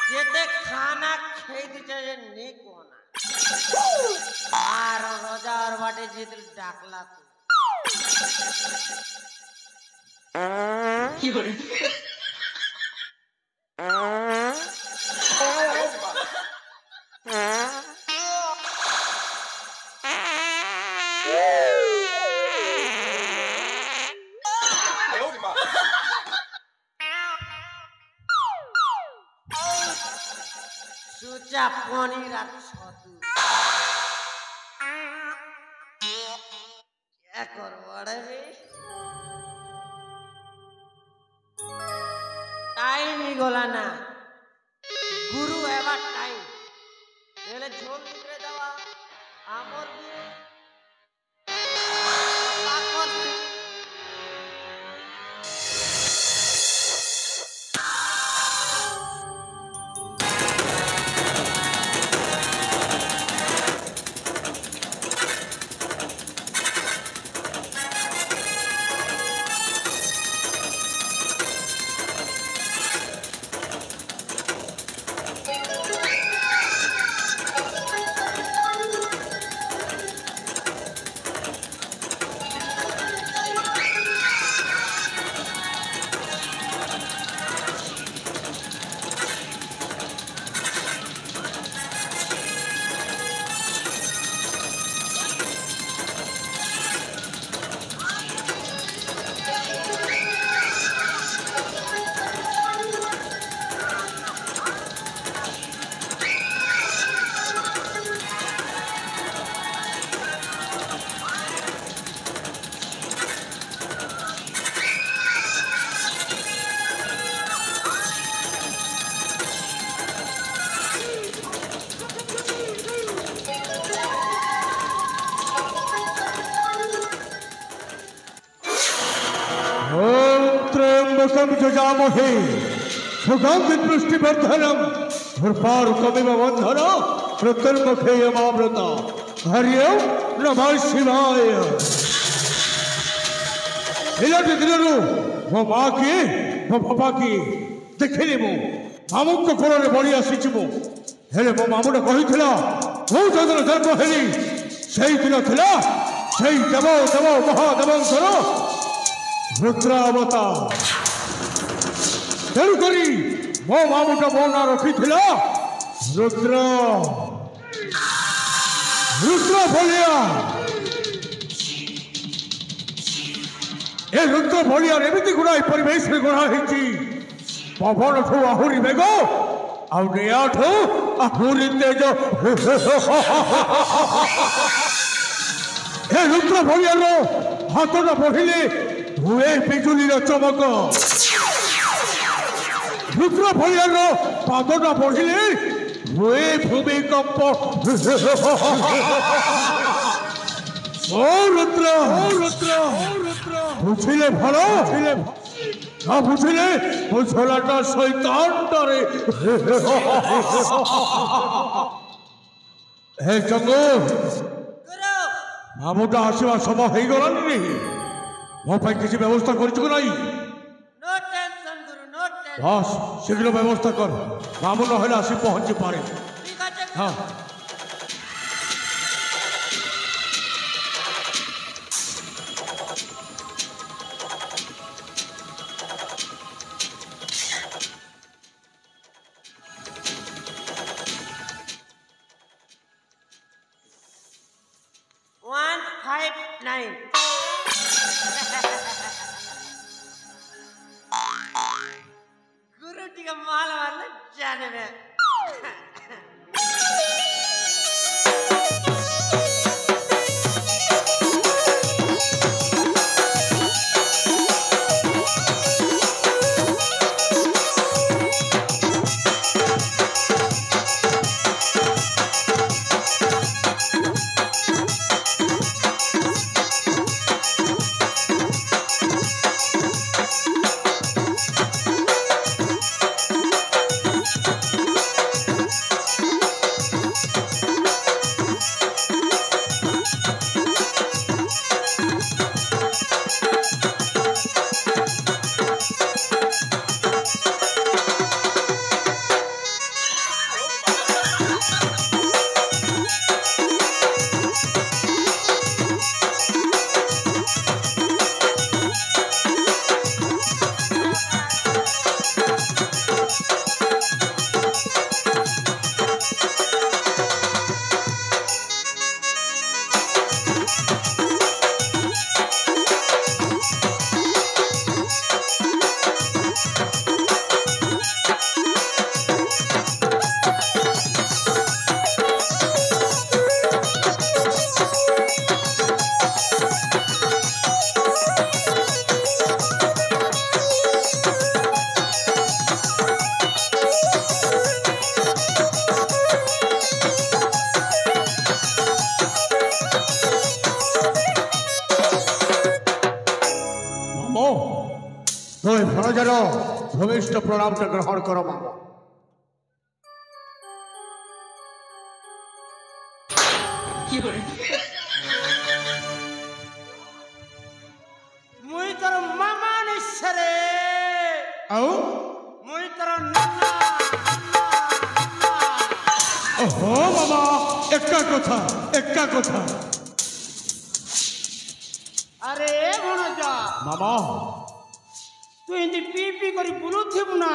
जेते खाना खेत जाए नहीं कोना आर रोजा और बाटे जेते डाकला तू सुचा पानी रात छतु क्या करबो रे टाइम ही गोला ना गुरु एवा टाइम नेले झोल निकले दवा आमर गुरु जजामहे सुगंधित पुष्टिवर्धनम धूर्पारुकमिव बंधन मृत्युर्मुखे यमामृता हरि ओम नमः शिवाय। इलाटी दिनरू वो माँ की वो पापा की देखिली मु मामू को कोरे बड़ी आसीची मु हेले मो मामू ने कही थिला मु जदर जन्म हेली सेही दिन थिला सेही देव देव महादेवंकर रुद्रावतार तेणुकरी मो मामुटा मो ना रखी थिला रुद्र रुद्र भलिया ए रुद्र भलिया एमती गुणाई परिवेश में गुणा होती पवन ठू आहुरी मेघ आउनिया ठू आहुरी तेज ए रुद्र भलिया रो हाथटा बढ़िले हुए बिजुली चमक रुद्र भलिया पादटा बढ़िले हुए भूमिकंप ओ रुद्र बुझिले भल ना बुझिले बुझलाटा शैतान डरे हे चंगू मामुटा आसवा समय हो गलानी मो किसी व्यवस्था कर बस शीघ्र व्यवस्था कर मामू ना आसी पहुंची पारे हाँ माल वाला जाने में हजार भूमिष्ठ प्रणाम ग्रहण कर मामा। मुई तर मामा निश्चरे आओ मुई तर नन्ना ओहो मामा एका कथा अरे भणजा मामा तू इन्दी पी पी करी बुलुथिबु ना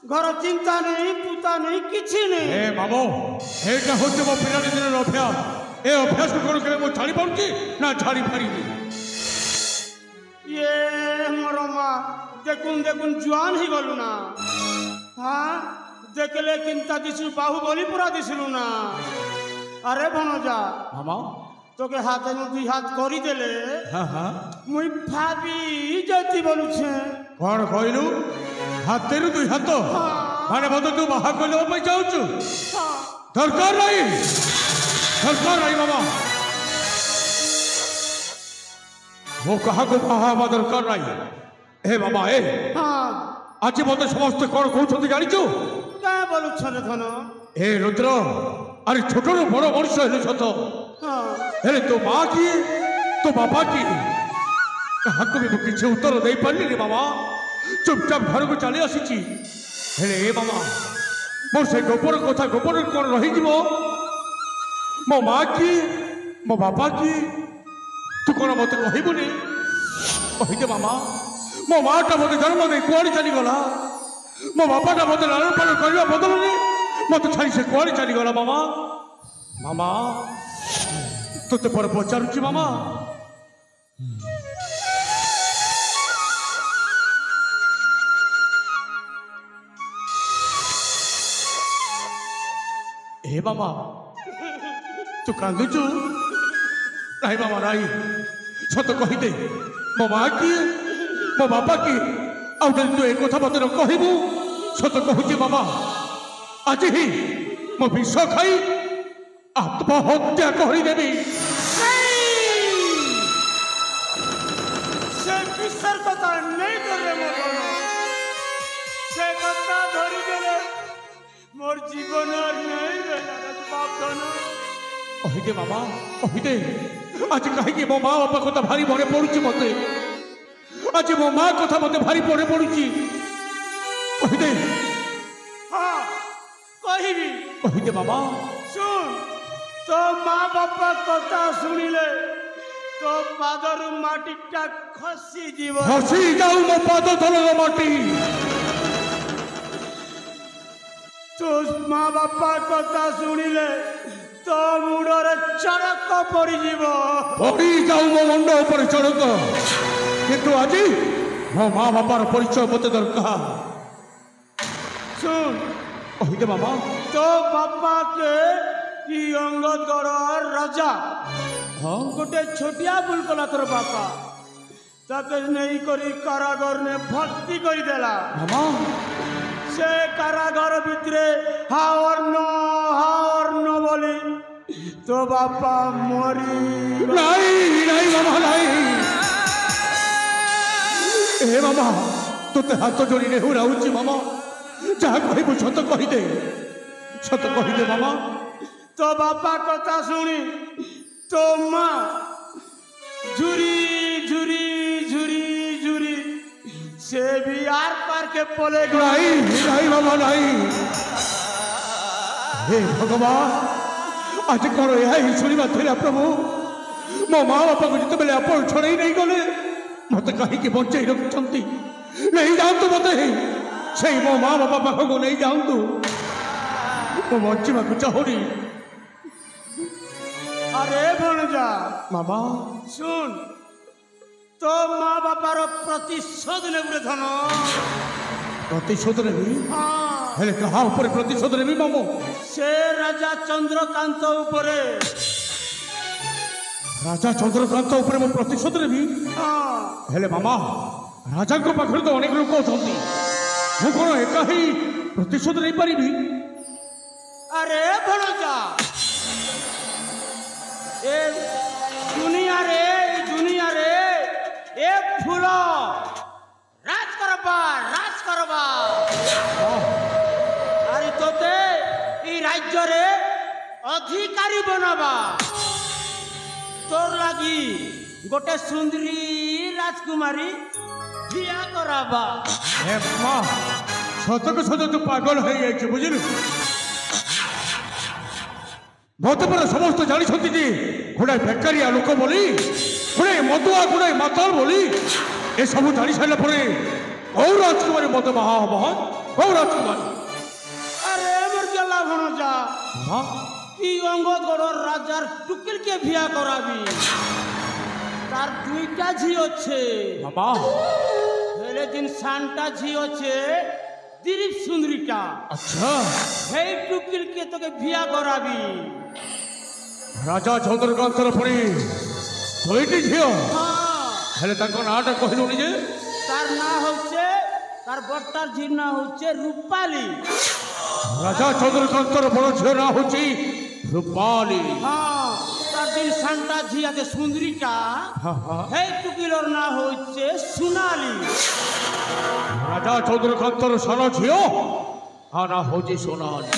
घर चिंता नहीं पुता नहीं किछि नहीं ए मामो एटा होचे मो पिलानी दिन अभ्यास ए अभ्यास को करो के मो छाड़ी पाउची ना छाड़ी पारिबी ये मोर माँ देखुन जुआन ही गलु ना हाँ देखले चिंता दिसु बाहुबली पूरा दिसलु ना अरे भणजा मामा तो के हाथ में दुई हाथ करी देले हाँ हाँ मुई भाभी जति बोलु छे कौन कहलु हाथेरु दुई हाथ माने बद तू बाहा कले पे जाउछु दरकार नहीं मामा वो कहा को बाहा दरकार नहीं ए मामा ए हाँ आज मत समस्त कौन कहते जानिଛୁ क्या बोलु छे धन ए रुद्र अरे छोट बड़ मनुष्य हेले सत हेले तो माँ किए तो बापा किए क्या भी किसी उत्तर दे पारे मामा चुपचाप घर को चली आसी ए मामा मोर से गोबर कथा गोबर कौन रही मो माँ किए मो बापा किए तू कौन मत कहबुनि कहीदे मामा मो माँ टा मत जन्म दे कुआड़ी चलीगला मो बापा टा मत लालन पालन करने बदल मत छाड़ी से कुआड़ी चलीगला मामा मामा तुते पर पचारुची मामा ए मामा तू कांदुचु नहीं मामा नहीं सत कहीदे मो माँ किए मो बापा किए आउ तू एक कथा मत कहबू सत कहूची मामा आज ही मो विष खाई आत्महत्या करदेवी से विसर कथा नहीं करे मोर से कथा धरी देले मोर जीवन नहीं बेला बाप धन कहीदे मामा कहीदे आज कहीं मो माँ बापा कथा भारी मन पड़ुची मत आज मो माँ कथा मत भारी मन पड़ुची कहीदे हाँ कहिबी कहीदे मामा सुन तो माँ बापा कथा शुणिले तो पादर माटीटा खसी जीव खसी जाऊ मो पाद तलर माटी तो माँ बापा कथा शुणिले तो मुड़े चड़क पड़ी जीव पड़ी जाऊ मो मुंड ऊपर चढ़क किंतु आज मो माँ बापार परिचय मत दरकार सुन कहीदे मामा तो बापा के अंगदगढ़ राजा हाँ गोटे छोटिया भूल कला तोर बापा ताके नहीं करी कारागर ने भर्ती कर देला मामा से कारागर भितरे हावर्न बोली तो बापा मरी नहीं मामा नहीं ए मामा तोते हाथ जोड़ी नेहुराउची मामा जहाँ कहबू सत कहीदे मामा तो बापा कथा शुणी तो माँ झुरी झुरी झुरी झुरी से भी आर पार के पले नहीं बाबा नहीं हे भगवान आज कौन यह शुणा था प्रभु मो माँ बापा को जिते बेले आप छड़े नहीं गले मत कहीं बचे रखुंट नहीं जातु मत से मो माँ बापा पाख को नहीं जातु मो बचा चाहूनी अरे भणजा मामा सुन तो माँ बापार प्रतिशोध ने धन प्रतिशोध नेबी हाँ हेले कहा ऊपर प्रतिशोध नेबी मामो से राजा चंद्रकांत उपरे राजा चंद्रकांत ऊपर मो प्रतिशोध नेबी हाँ हेले मामा राजा को पाखरे तो अनेक लोक अछंती मु कोन एका ही प्रतिशोध नहीं पारिबी अरे भणजा ए दुनिया रे ए फूल राज कर করবা রাজ করবা আরে তোতে এই রাজ্যরে অধিকারী বনাবা তোর লাগি গোটে সুন্দরী রাজকুমারী বিয়া করাবা হে মা সতক সত তু পাগল হয়ে যাইছে বুঝিলু মতে পরে সমস্ত জানিছন্তি যে গোটাଏ বেকারিয়া লোক বলি গোটাଏ মদুଆ গোটাଏ ମାତାଲ বলি এসবু জানি সারিলা পরে কৌ রাজকুমারী মতে বাহা হব কৌ রাজকুমারী আরে আমার গেলা ভণজা এই অঙ্গদগড়র রাজার টুকিলকে বিয়া করাবি তার দুইটা ঝি আছে বাবা হেলে দিন সানটা ঝি আছে দিলীপ সুন্দরীটা আচ্ছা সেই টুকিলকে তোকে বিয়া করাবি রাজা চন্দ্রকান্তর পরে দুইটি ঝিও হ্যাঁ হেলে তাଙ୍କ নাটা কহিলুনি যে তার না হচ্ছে তার বড়টার ঝির না হচ্ছে রূপালী রাজা চন্দ্রকান্তর বড় ঝিও না হচ্ছে রূপালী হ্যাঁ তার দিন সানটা ঝি আছে সুন্দরীটা সেই টুকিলর না হচ্ছে সোনালী রাজা চন্দ্রকান্তর সান ঝিও না হচ্ছে সোনালী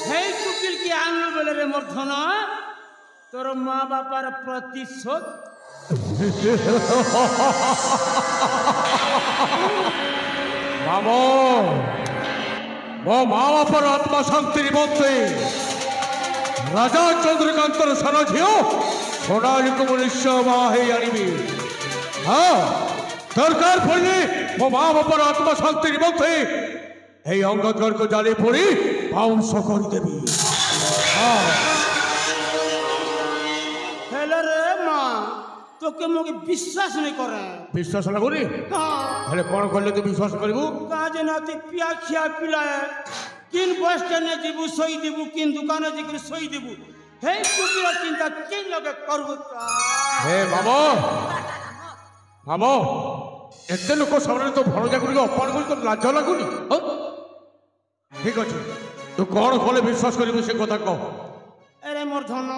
সেই টুকিলকে আনলো বলে রে মোর ধন তোর মা বাবার প্রতিশোধ মামো ମୋ ମା ବାପର ଆତ୍ମା ଶାନ୍ତି ନିମନ୍ତେ ରାଜା ଚନ୍ଦ୍ରକାନ୍ତର ସାନ ଝିଅ সোনালীକୁ ମୁଁ ନିଶ୍ଚୟ ବାହା ହେଇ ଆଣିବି ହଁ ଦରକାର ପଡ଼ିଲେ ମୋ ମା ବାପର ଆତ୍ମା ଶାନ୍ତି ନିମନ୍ତେ এই অঙ্গদগড়କୁ ଜାଳି ପୋଡ଼ି ପାଉଁଶ କରିଦେବି ହଁ হেলে রে মা তোকে মোকে বিশ্বাস নেই করে ବିଶ୍ୱାସ ଲାଗୁନି হ্যাঁ ହେଲେ କ'ଣ କଲେ ତୁ ବିଶ୍ୱାସ କରିବୁ কাজে নাতে পিয়া খিয়া পিলায় কিন বস স্ট্যান্ডে যাবু সই দেবু কিন দোকানে যাই সই দেবু হেই টুকির চিন্তা কিন লগে করবু হে মামো মামো এতে লোক সামনে তো ভଣଜା ଗୁଡ଼ିକ ଅପମାନ କରି ତୋର ଲାଜ ଲାଗୁନି ଠିକ ଅଛି ତୁ କ'ଣ କଲେ ବିଶ୍ୱାସ କରିବୁ ସେ କଥା କହ আরে মোর ধন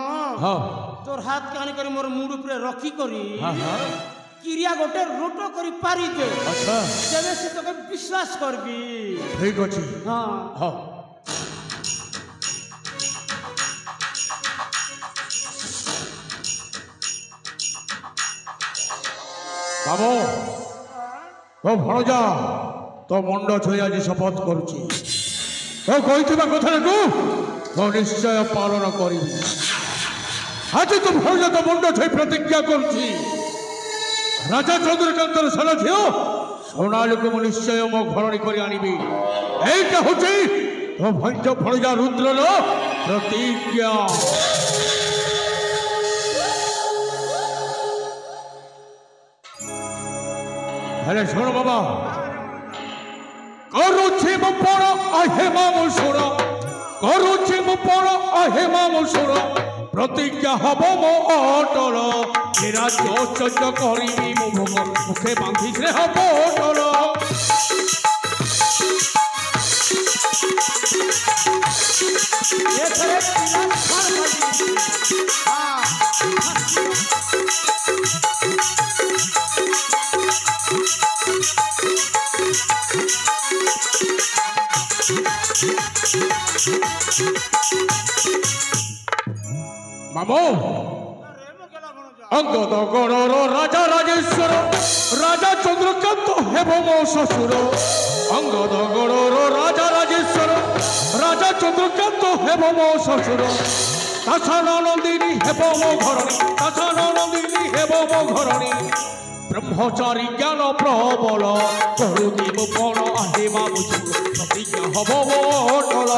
ହଁ তোর হাত কানি করে মোর মুড উপরে রকি করি ହଁ ହଁ কিরিয়া গোটে রোটো করি পারি দে আচ্ছা তেবে সে তোকে বিশ্বাস করবি ঠিক ଅଛି হ্যাঁ ହଁ ବାବୁ ତୋ ଭଣଜା ତୋ ମୁଣ୍ଡ ଛୁଇଁ ଆଜି ଶପଥ କରୁଛି ତୋ କହିଥିବା କଥାଟାକୁ ମୁଁ ନିଶ୍ଚୟ ପାଳନ କରିବି ଆଜି ତୋ ଭଣଜା ତୋ ମୁଣ୍ଡ ଛୁଇଁ ପ୍ରତିଜ୍ଞା କରୁଛି ରାଜା ଚନ୍ଦ୍ରକାନ୍ତର ସାନ ଝିଅ সোনালীକୁ ମୁଁ ନିଶ୍ଚୟ ମୋ ଘରଣୀ କରି ଆଣିବି এইটা হচ্ছে ତୋ ଭଣଜା ରୁଦ୍ରର ପ୍ରତିଜ୍ଞା ହେଲେ ଶୁଣ ବାବା କରୁଛି ମୁଁ ପଣ ଆହେ ମାମୁ ଶୁଣ କରୁଛି ମୁଁ ପଣ ଆହେ ମାମୁ ଶୁଣ ପ୍ରତିଜ୍ଞା ହବ ମୋ ଅଟଳ ଏ ରାଜ୍ୟ ଚର୍ଯ୍ୟ କରିବି ମୁଁ ଭୋଗ ମୁଖେ ବାନ୍ଧିଥିଲେ ହବ ଅଟଳ এখানে পিলা ছাড় মারি হ্যাঁ মামু অঙ্গদগড়র রাজা রাজেশ্বর রাজা চন্দ্রকান্ত হেব মো শ্বশুর অঙ্গদগড়র রাজা রাজেশ্বর রাজা চন্দ্রকান্ত হেব মো শ্বশুর তাছানন্দিনী হেব মো ঘরণী তাছানন্দিনী হেব মো ঘরণী ব্রহ্মচারী জ্ঞান প্রবল করুতি মো পণ আহে মামু প্রতিজ্ঞা হব মো অটল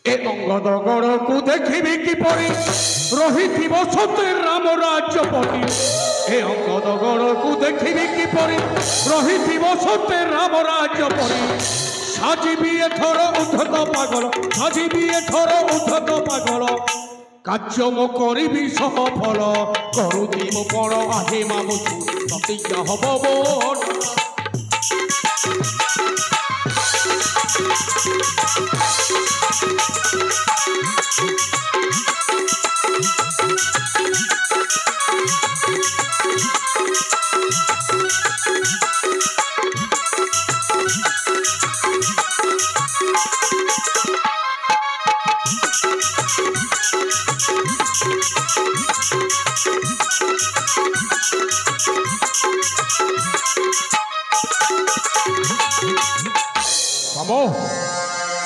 এ অঙ্গদগড়କୁ ଦେଖିବି କିପରି ରହିଥିବ ସତେ ରାମ ରାଜ୍ୟପତି ଏ ଅଙ୍ଗଦଗড়କୁ ଦେଖିବି କିପରି ରହିଥିବ ସତେ ରାମ ରାଜ୍ୟପରି সাজিবি এথর উদ্ধত পাগল সাজিবি এথর উদ্ধত পাগল কার্য মো করিবি সফল করুতি মো পড় আহে মামুছু প্রতিজ্ঞা হব মোর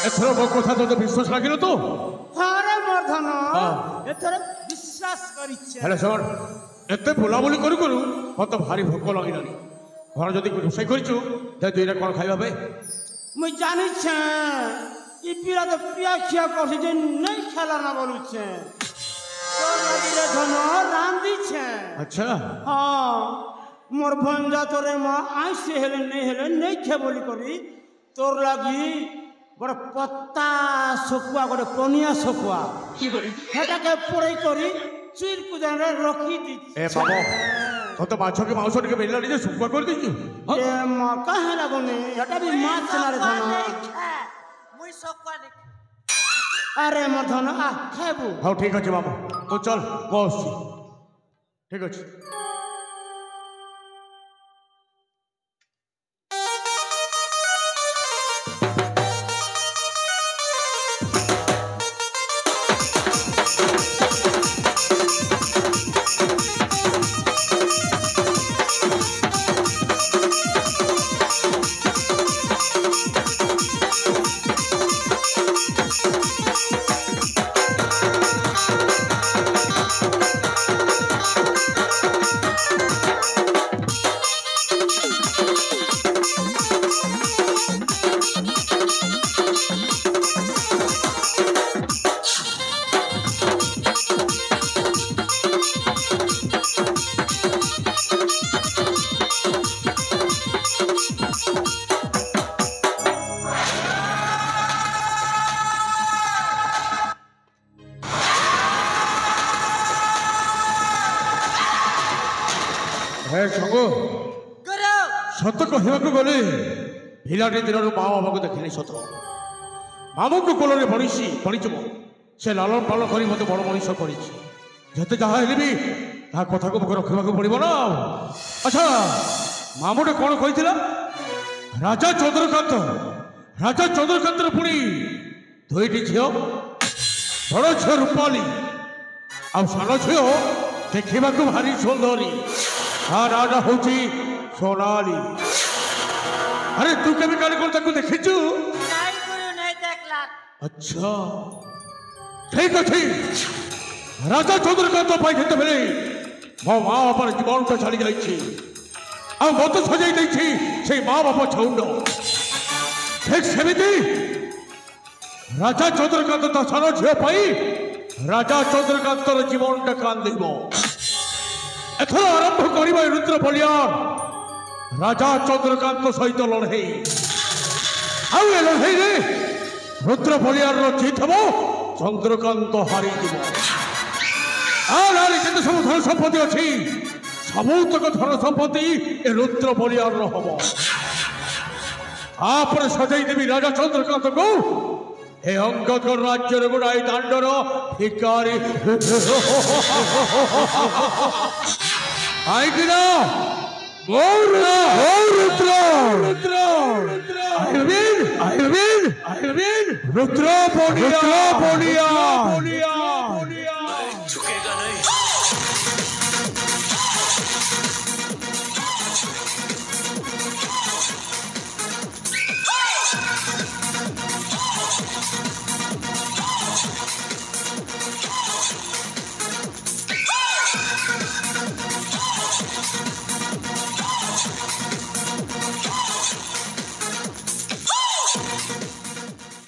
এথর মো কথা তোদের বিশ্বাস লাগিল তো আরে মর্ধন এথর বিশ্বাস করিছে হ্যাঁ শোন এতে বুলাবুলি কରୁ কରୁ মতো ভারি ভোক লাগিলানি ঘর যদি রোষাই করিছু তাই তুই এটা কোন খাইবা বে মুই জানিছে ই পিরা তো পিয়া খিয়া করছে যে নাই খেলা না বলুছে তোর লাগিলে ধন রান্দিছে আচ্ছা হ্যাঁ মোর ভঞ্জা তোরে মা আইসে হেলে নেই খে বলি করি তোর লাগি বড় পত্তা শকুয়া গোটে পনিয়া শকুয়া সেটাকে পড়াই করি চুইর কুদানে রখি দিচ্ছে এ বাবা কত মাছকে মাংস টিকে বেলা নিজে শুকুয়া করে দিছু এ মা কাহে লাগুনি এটা বি মাছ না রে ধন মুই শকুয়া দেখি আরে মোর ধন আ খাইবু হ্যাঁ ঠিক আছে বাবা তো চল বসছি ঠিক আছে সত্য কহিବାକୁ গলে ପିଲାଟି ଦିନରୁ ମା ବାବାଙ୍କୁ ଦେଖିନି ସତ ମାମୁଙ୍କ କୋଳରେ ପଡ଼ିଯିବ ସେ ଲାଲନ ପାଳନ କରି ମୋତେ ବଡ଼ ମଣିଷ କରିଛି ଯେତେ ଯାହା ହେଲେ ବି ତା କଥାକୁ ମୋତେ ରଖିବାକୁ ପଡ଼ିବ ନା ଆଚ୍ଛା ମାମୁଟେ କ'ଣ କହିଥିଲା ରାଜା ଚନ୍ଦ୍ରକାନ୍ତର ପୁଣି ଦୁଇଟି ଝିଅ ବଡ଼ ଝିଅ ରୂପାଲି ଆଉ ସାନ ଝିଅ ଦେଖିବାକୁ ଭାରି ସୁନ୍ଦରୀ ତା ନାଁଟା ହେଉଛି सोनाली अरे तू कभी काले कौन तक देखिचु नहीं गुरु नहीं देखला अच्छा ठीक अच्छी राजा चंद्रकांत पाई खेत बेले मो माँ बापार जीवन तो छाड़ी जाइछि आ मत सजाई दैछि से माँ बापा छौंड ठीक सेमिति राजा चंद्रकांत ता सानो झियो पाई राजा चंद्रकांतर जीवन टा कांदिबो एथर आरंभ करिबा रुद्र बलियान राजा चंद्रकांत सहित लड़े लड़े रुद्र बलियार जीत हम चंद्रकांत हारी जिते सब धन संपत्ति अच्छी सबूतक धन संपत्ति ए रुद्र बलियार हम आप सजाई देवी राजा चंद्रकांत को ए अंगद राज्य गुड़ाई दांडर भिकारी आई रुद्र